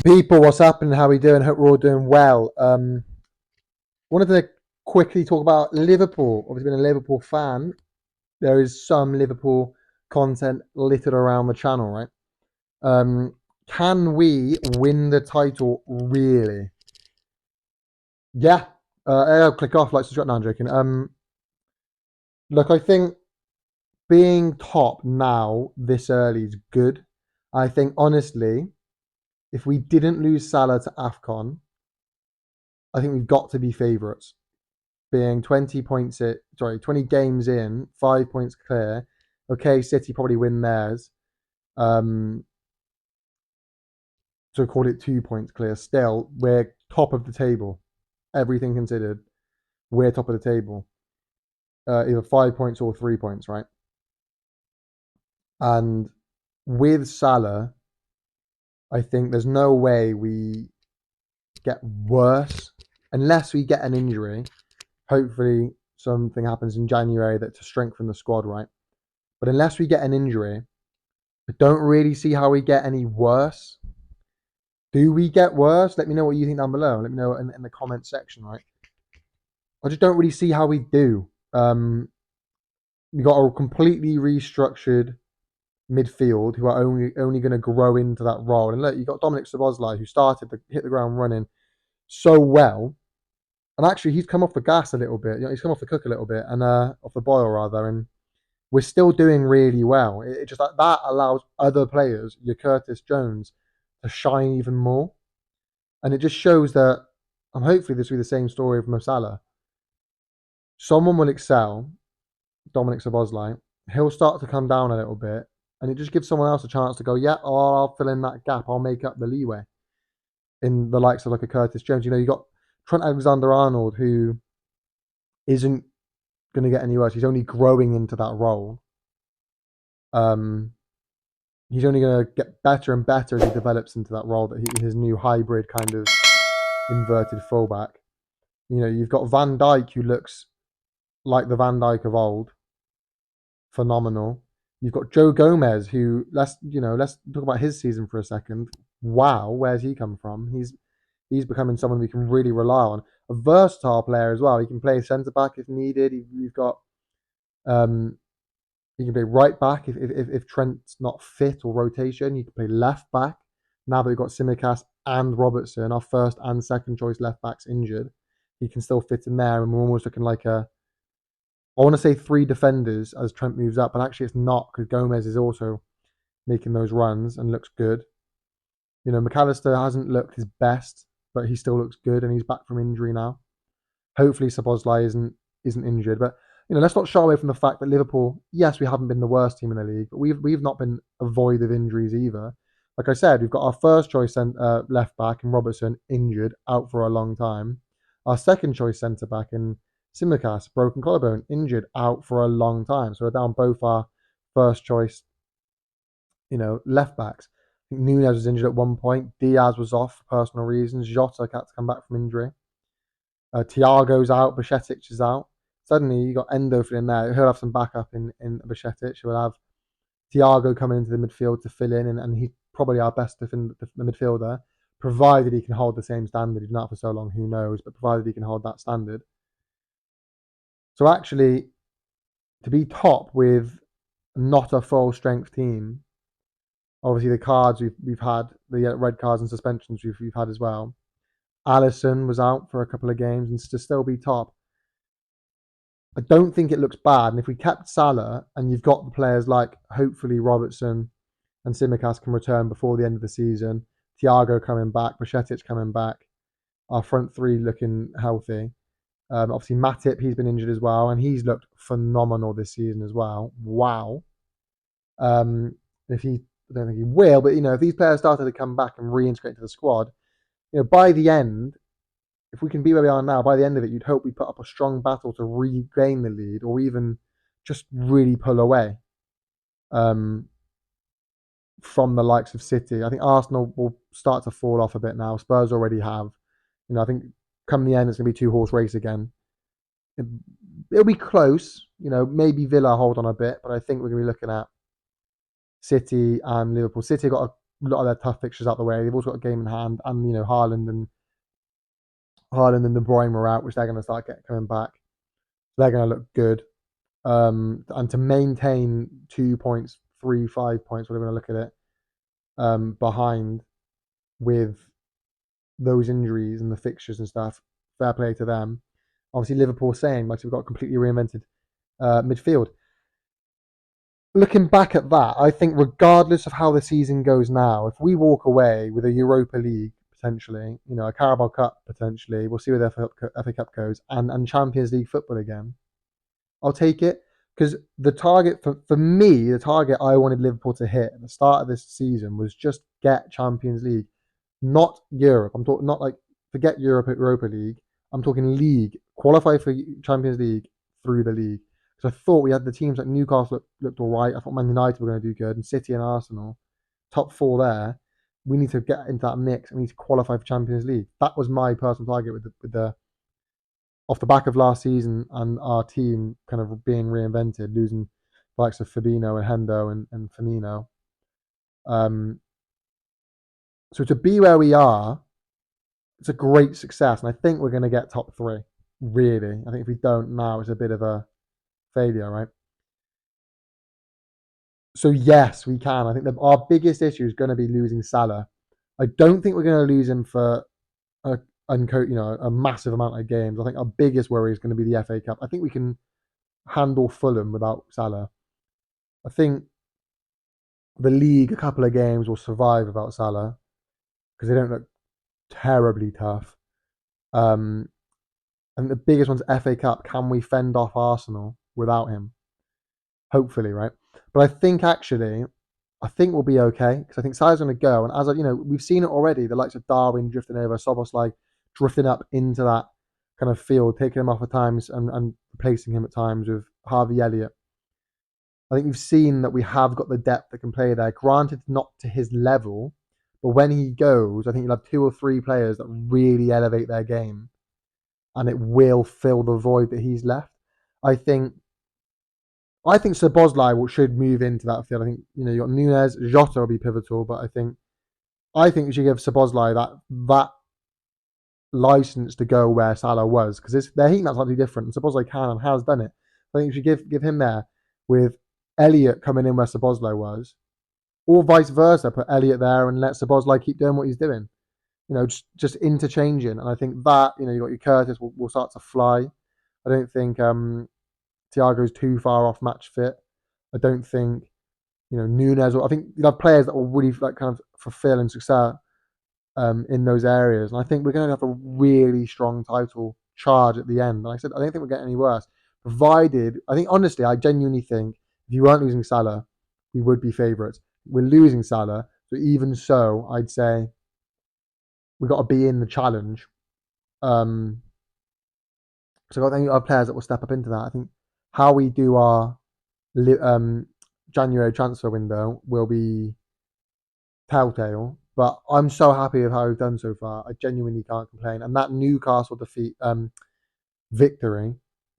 People, what's happening? How are we doing? Hope we're all doing well. Wanted to quickly talk about Liverpool. Obviously, been a Liverpool fan. There is some Liverpool content littered around the channel, right? Um, can we win the title? Really? Yeah. I'll click off like subscribe. No, I'm joking. Look, I think being top now this early is good. I think honestly, if we didn't lose Salah to AFCON, I think we've got to be favourites. Being 20 games in, 5 points clear. Okay, City probably win theirs. Um, so call it 2 points clear. Still, we're top of the table. Everything considered, we're top of the table. Either 5 points or 3 points, right? And with Salah, I think there's no way we get worse unless we get an injury. Hopefully, something happens in January that to strengthen the squad, right? But unless we get an injury, I don't really see how we get any worse. Do we get worse? Let me know what you think down below. Let me know in the comment section, right? I just don't really see how we do. We got a completely restructured midfield who are only going to grow into that role. And look, you got Dominic Szoboszlai who started to hit the ground running so well, and actually he's come off the gas a little bit. You know, he's come off the cook a little bit, and off the boil rather, and we're still doing really well. It just that allows other players, your Curtis Jones, to shine even more. And it just shows that, and hopefully this will be the same story of Mo Salah. Someone will excel, Dominic Szoboszlai. He'll start to come down a little bit, and it just gives someone else a chance to go, yeah, oh, I'll fill in that gap. I'll make up the leeway in the likes of like a Curtis Jones. You know, you got Trent Alexander-Arnold, who isn't going to get any worse. He's only growing into that role. Um, he's only going to get better and better as he develops into that role, that his new hybrid kind of inverted fullback. You know, you've got Van Dijk, who looks like the Van Dijk of old, phenomenal. You've got Joe Gomez, who let's talk about his season for a second. Wow, where's he come from? He's becoming someone we can really rely on. A versatile player as well. He can play centre back if needed. You've got he can play right back if Trent's not fit or rotation. He can play left back. Now that we've got Tsimikas and Robertson, our first and second choice left backs injured, he can still fit in there, and we're almost looking like I want to say three defenders as Trent moves up, but actually it's not, because Gomez is also making those runs and looks good. You know, McAllister hasn't looked his best, but he still looks good, and he's back from injury now. Hopefully Szoboszlai isn't injured, but you know, let's not shy away from the fact that Liverpool, yes, we haven't been the worst team in the league, but we've not been void of injuries either. Like I said, we've got our first choice left back in Robertson injured, out for a long time. Our second choice centre back in Tsimikas, broken collarbone, injured, out for a long time. So we're down both our first choice, left backs. I think Nunez was injured at one point. Diaz was off for personal reasons. Jota had to come back from injury. Thiago's out. Bajcetic is out. Suddenly you got Endo in there. He'll have some backup in Bajcetic. We'll have Thiago coming into the midfield to fill in, and he's probably our best the midfielder, provided he can hold the same standard. He's not for so long, who knows, but provided he can hold that standard. So actually, to be top with not a full strength team, obviously the cards we've had, the red cards and suspensions we've had as well. Alisson was out for a couple of games, and to still be top, I don't think it looks bad. And if we kept Salah, and you've got the players like hopefully Robertson and Tsimikas can return before the end of the season, Thiago coming back, Bajcetic coming back, our front three looking healthy. Obviously Matip, he's been injured as well, and he's looked phenomenal this season as well. Wow. If he, I don't think he will, but if these players started to come back and reintegrate into the squad, by the end, if we can be where we are now, by the end of it, you'd hope we put up a strong battle to regain the lead, or even just really pull away from the likes of City. I think Arsenal will start to fall off a bit now. Spurs already have. I think come the end, it's going to be two-horse race again. It'll be close. Maybe Villa hold on a bit, but I think we're going to be looking at City and Liverpool. City got a a lot of their tough fixtures out the way. They've also got a game in hand, and Haaland and De Bruyne were out, which they're going to start coming back. They're going to look good. And to maintain 2 points, 3, 5 points, whatever you want to look at it, behind with those injuries and the fixtures and stuff, fair play to them. Obviously, Liverpool same, like we've got a completely reinvented midfield. Looking back at that, I think regardless of how the season goes now, if we walk away with a Europa League potentially, a Carabao Cup potentially, we'll see where the FA Cup goes, and Champions League football again, I'll take it. Because the target for me, the target I wanted Liverpool to hit at the start of this season was just get Champions League, not Europe. I'm talking not like forget Europa League. I'm talking league, qualify for Champions League through the league. Because I thought we had the teams like Newcastle looked all right. I thought Man United were going to do good, and City and Arsenal, top four there. We need to get into that mix. We need to qualify for Champions League. That was my personal target with the off the back of last season and our team kind of being reinvented, losing the likes of Fabinho and Hendo and Firmino. So to be where we are, it's a great success, and I think we're going to get top three. Really, I think if we don't now, it's a bit of a failure, right? So yes, we can. I think our biggest issue is going to be losing Salah. I don't think we're going to lose him for a massive amount of games. I think our biggest worry is going to be the FA Cup. I think we can handle Fulham without Salah. I think the league, a couple of games will survive without Salah because they don't look terribly tough. And the biggest one's FA Cup. Can we fend off Arsenal without him? Hopefully, right? But I think we'll be okay because I think Salah's going to go. And as we've seen it already, the likes of Darwin drifting over, Szoboszlai drifting up into that kind of field, taking him off at times and replacing him at times with Harvey Elliott. I think we've seen that we have got the depth that can play there. Granted, not to his level, but when he goes, I think you'll have 2 or 3 players that really elevate their game, and it will fill the void that he's left. I think Szoboszlai should move into that field. I think you got Nunes, Jota will be pivotal, but I think we should give Szoboszlai that license to go where Salah was, because their heat map's slightly different, and Szoboszlai can and has done it. I think we should give him there with Elliott coming in where Szoboszlai was, or vice versa. Put Elliott there and let Szoboszlai keep doing what he's doing. Just interchanging, and I think that you got your Curtis will start to fly. I don't think Thiago's too far off match fit. I don't think Nunes. I think you have players that will really kind of fulfill and succeed in those areas, and I think we're going to have a really strong title charge at the end. Like I said, I don't think we'll get any worse. Provided, honestly, I genuinely think if you weren't losing Salah, we would be favourites. We're losing Salah, so even so, I'd say we've got to be in the challenge. So I think our players that will step up into that. I think how we do our January transfer window will be telltale, but I'm so happy with how we've done so far. I genuinely can't complain. And that Newcastle victory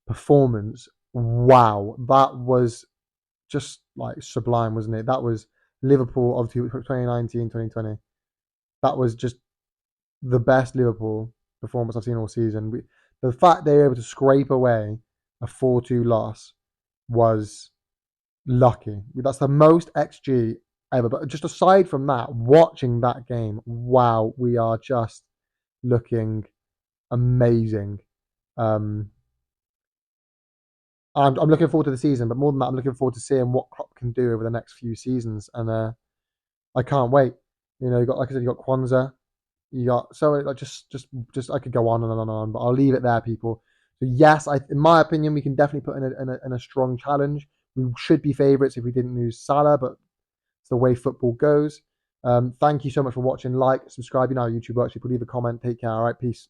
performance, wow, that was just like sublime, wasn't it? That was Liverpool of 2019, 2020. That was just the best Liverpool performance I've seen all season. The fact they were able to scrape away a 4-2 loss was lucky. That's the most XG ever. But just aside from that, watching that game, wow, we are just looking amazing. I'm looking forward to the season, but more than that, I'm looking forward to seeing what Klopp can do over the next few seasons, and I can't wait. You got, like I said, you got Kwanzaa, you got just I could go on and on and on, but I'll leave it there, people. So yes, in my opinion, we can definitely put in a strong challenge. We should be favourites if we didn't lose Salah, but it's the way football goes. Thank you so much for watching. Like, subscribe. You know how YouTube works. People leave a comment. Take care. All right, peace.